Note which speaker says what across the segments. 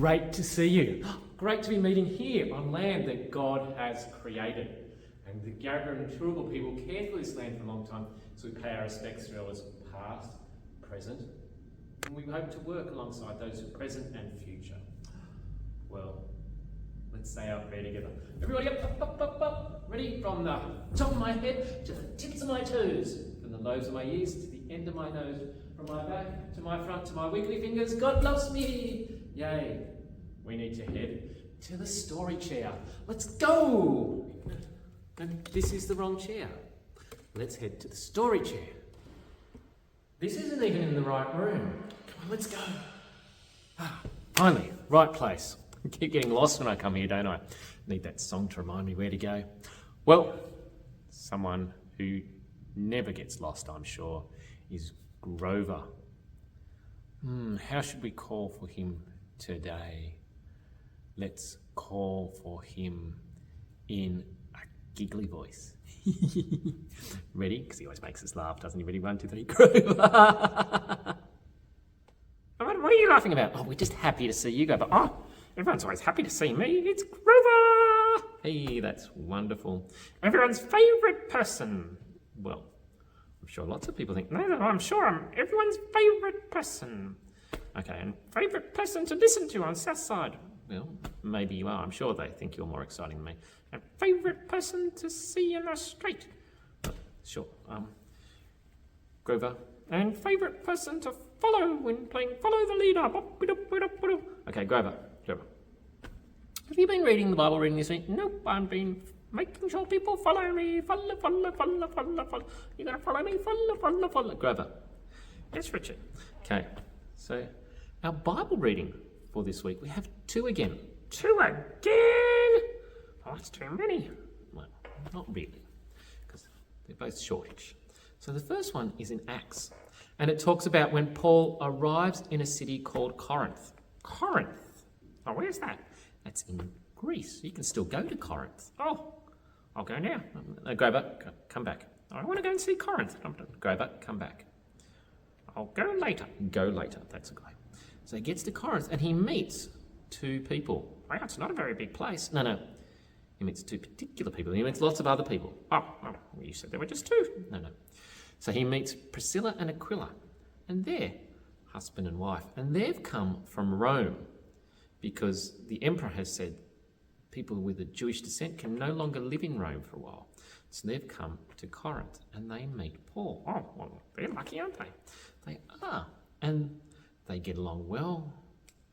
Speaker 1: great to see you. Great to be meeting here on land that God has created. And the Gadigal and Turrbal people cared for this land for a long time, so we pay our respects to elders past, present, and we hope to work alongside those who are present and future. Well, let's say our prayer together. Everybody up. Ready? From the top of my head to the tips of my toes, from the lobes of my ears to the end of my nose, from my back to my front to my wiggly fingers. God loves me! Yay! We need to head to the story chair. Let's go! And this is the wrong chair. Let's head to the story chair. This isn't even in the right room. Come on, let's go. Finally, right place. I keep getting lost when I come here, don't I? Need that song to remind me where to go. Well, someone who never gets lost, I'm sure, is Grover. How should we call for him today? Let's call for him in a giggly voice. Ready? Because he always makes us laugh, doesn't he? Ready? 1, 2, 3, Grover! What are you laughing about? Oh, we're just happy to see you, Grover. Oh, everyone's always happy to see me. It's Grover! Hey, that's wonderful. Everyone's favourite person. Well, I'm sure lots of people think, no, I'm sure I'm everyone's favourite person. Okay, and favourite person to listen to on Southside. Well, maybe you are. I'm sure they think you're more exciting than me. And favourite person to see in the street. Sure. Grover. And favourite person to follow when playing Follow the Leader. Okay, Grover. Have you been reading the Bible reading this week? Nope, I've been making sure people follow me. Follow. You gotta follow me. Follow. Grover. Yes, Richard. Okay, so our Bible reading for this week, we have 2 again. 2 again? Oh, that's too many. Well, not really, because they're both shortish. So the first one is in Acts, and it talks about when Paul arrives in a city called Corinth. Corinth? Oh, where's that? That's in Greece. You can still go to Corinth. Oh, I'll go now. Grover, come back. I want to go and see Corinth. Grover, come back. I'll go later. Go later. That's a guy. So he gets to Corinth and he meets 2 people. Wow, it's not a very big place. No. He meets 2 particular people. He meets lots of other people. Oh, you said there were just 2. No. So he meets Priscilla and Aquila, and they're husband and wife, and they've come from Rome because the emperor has said people with a Jewish descent can no longer live in Rome for a while. So they've come to Corinth, and they meet Paul. Oh, well, they're lucky, aren't they? They are. And they get along well,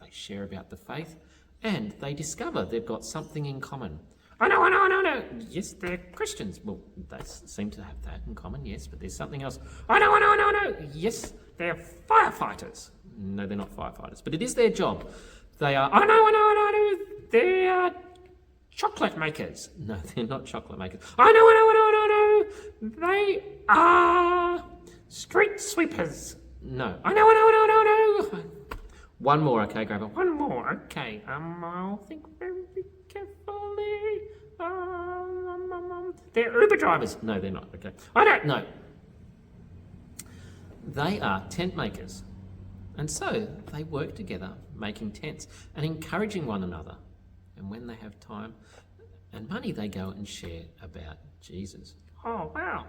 Speaker 1: they share about the faith, and they discover they've got something in common. Oh, no. Yes, they're Christians. Well, they seem to have that in common, yes, but there's something else. Oh, no. Yes, they're firefighters. No, they're not firefighters, but it is their job. They are, oh, no. They are chocolate makers. No, they're not chocolate makers. Oh, no. They are street sweepers. No. Oh, no. One more, okay, Grover. One more, okay. I'll think very carefully. They're Uber drivers. No, they're not, okay. I don't know. They are tent makers. And so they work together making tents and encouraging one another. And when they have time and money, they go and share about Jesus. Oh, wow.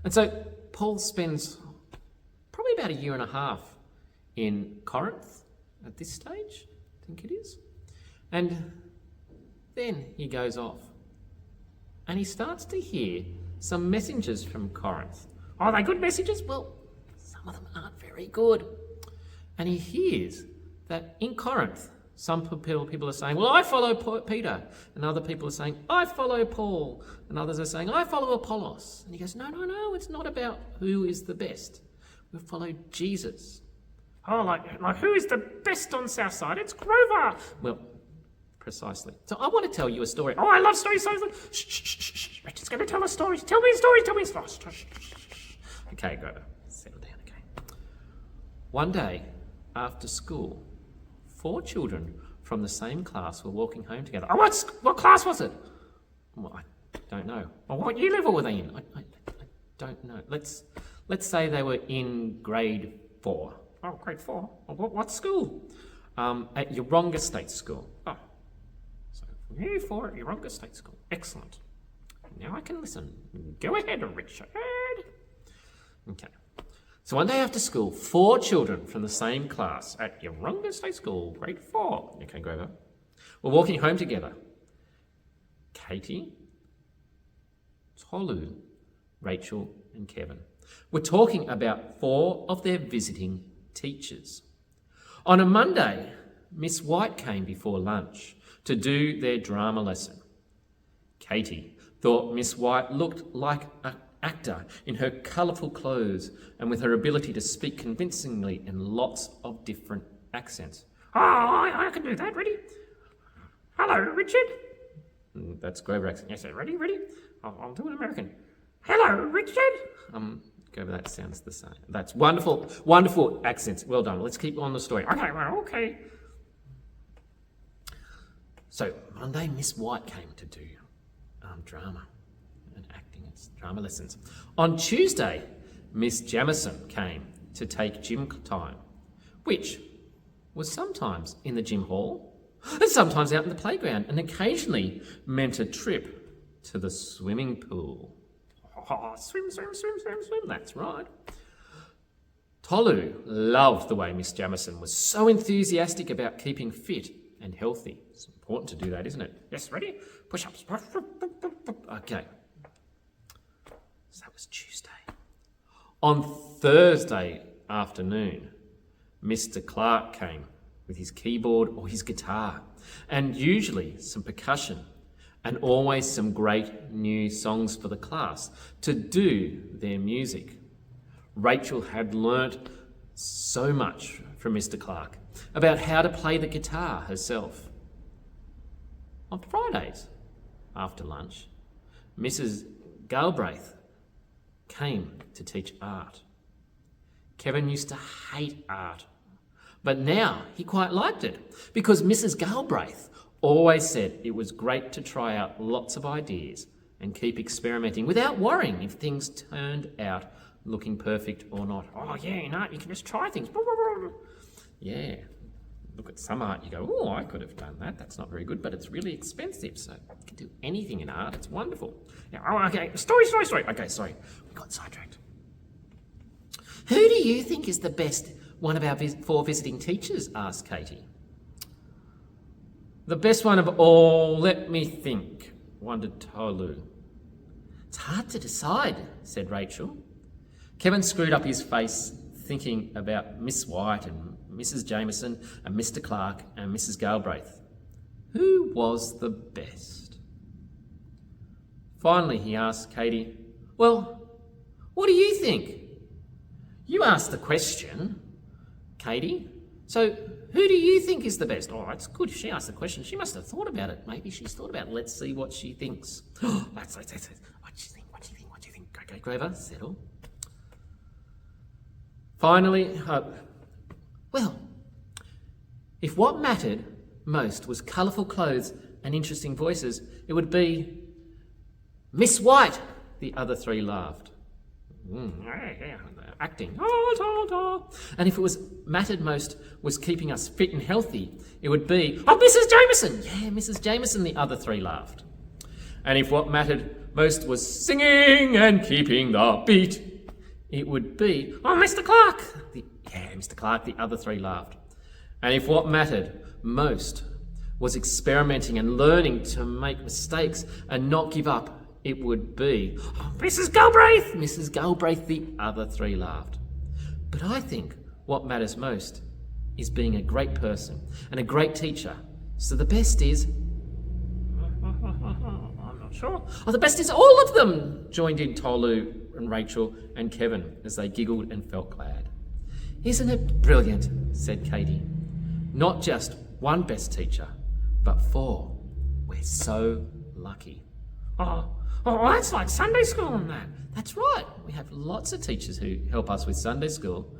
Speaker 1: And so Paul spends probably about 1.5 years in Corinth at this stage, I think it is. And then he goes off and he starts to hear some messages from Corinth. Are they good messages? Well, some of them aren't very good. And he hears that in Corinth, some people are saying, well, I follow Peter. And other people are saying, I follow Paul. And others are saying, I follow Apollos. And he goes, no, it's not about who is the best. We follow Jesus. Oh, like who is the best on Southside? It's Grover. Well, precisely. So I want to tell you a story. Oh, I love stories. Shh. Richard's going to tell a story. Tell me a story. Okay, Grover, settle down, okay. One day, after school, 4 children from the same class were walking home together. Oh, what class was it? Well, I don't know. Well, what year level were they in? I don't know. Let's say they were in grade 4. Oh, grade 4. What school? at Yeronga State School. Oh, so from year 4 at Yeronga State School. Excellent. Now I can listen. Go ahead, Richard. Okay. So one day after school, 4 children from the same class at Yeronga State School, grade 4, okay, Grover, were walking home together. Katie, Tolu, Rachel and Kevin were talking about 4 of their visiting teachers. On a Monday, Miss White came before lunch to do their drama lesson. Katie thought Miss White looked like an actor in her colourful clothes and with her ability to speak convincingly in lots of different accents. Oh, I can do that. Ready? Hello, Richard. That's Grover accent. Yes, sir. Ready? I'll do an American. Hello, Richard. Grover, that sounds the same. That's wonderful accents. Well done. Let's keep on the story. Okay. So Monday, Miss White came to do drama and acting and drama lessons. On Tuesday, Miss Jamison came to take gym time, which was sometimes in the gym hall and sometimes out in the playground, and occasionally meant a trip to the swimming pool. Oh, swim, that's right. Tolu loved the way Miss Jamison was so enthusiastic about keeping fit and healthy. It's important to do that, isn't it? Yes, ready? Push-ups. Okay. So that was Tuesday. On Thursday afternoon, Mr. Clark came with his keyboard or his guitar, and usually some percussion, and always some great new songs for the class to do their music. Rachel had learnt so much from Mr. Clark about how to play the guitar herself. On Fridays, after lunch, Mrs. Galbraith came to teach art. Kevin used to hate art, but now he quite liked it because Mrs. Galbraith always said it was great to try out lots of ideas and keep experimenting without worrying if things turned out looking perfect or not. Oh yeah, in art you can just try things. Yeah, look at some art, you go, oh, I could have done that. That's not very good, but it's really expensive, so you can do anything in art. It's wonderful. Yeah, oh, okay, story. Okay, sorry, we got sidetracked. Who do you think is the best one of our 4 visiting teachers? Asked Katie. The best one of all, let me think, wondered Tolu. It's hard to decide, said Rachel. Kevin screwed up his face thinking about Miss White and Mrs. Jamison and Mr. Clark and Mrs. Galbraith. Who was the best? Finally, he asked Katie, well, what do you think? You asked the question, Katie. So who do you think is the best? Oh, that's good. She asked the question. She must have thought about it. Maybe she's thought about it. Let's see what she thinks. That's What do you think? Okay, Grover, settle. Finally, well, if what mattered most was colourful clothes and interesting voices, it would be Miss White. The other 3 laughed. Acting. And if it was mattered most was keeping us fit and healthy, it would be, Mrs. Jamison. Yeah, Mrs. Jamison. The other 3 laughed. And if what mattered most was singing and keeping the beat, it would be, Mr. Clark. Mr. Clark. The other 3 laughed. And if what mattered most was experimenting and learning to make mistakes and not give up, it would be, Mrs. Galbraith. Mrs. Galbraith. The other 3 laughed. But I think what matters most is being a great person and a great teacher. So the best is... I'm not sure. The best is all of them, joined in Tolu and Rachel and Kevin as they giggled and felt glad. Isn't it brilliant, said Katie. Not just one best teacher, but 4. We're so lucky. That's like Sunday school and that. That's right. We have lots of teachers who help us with Sunday school.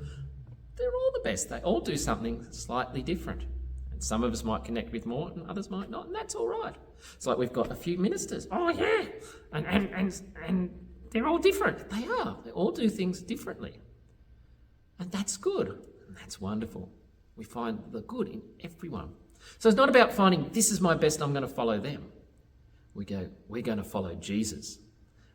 Speaker 1: They're all the best. They all do something slightly different. And some of us might connect with more and others might not, and that's all right. It's like we've got a few ministers. Oh, yeah. And they're all different. They are. They all do things differently. And that's good. And that's wonderful. We find the good in everyone. So it's not about finding, this is my best, I'm going to follow them. We go, we're going to follow Jesus.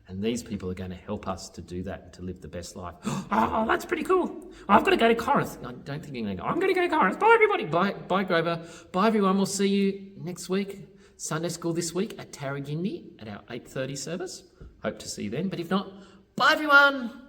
Speaker 1: And these people are going to help us to do that, to live the best life. Oh, that's pretty cool. I've got to go to Corinth. I don't think you're going to go. I'm going to go to Corinth. Bye, everybody. Bye, Grover. Bye, everyone. We'll see you next week. Sunday school this week at Tarragindi at our 8:30 service. Hope to see you then. But if not, bye, everyone.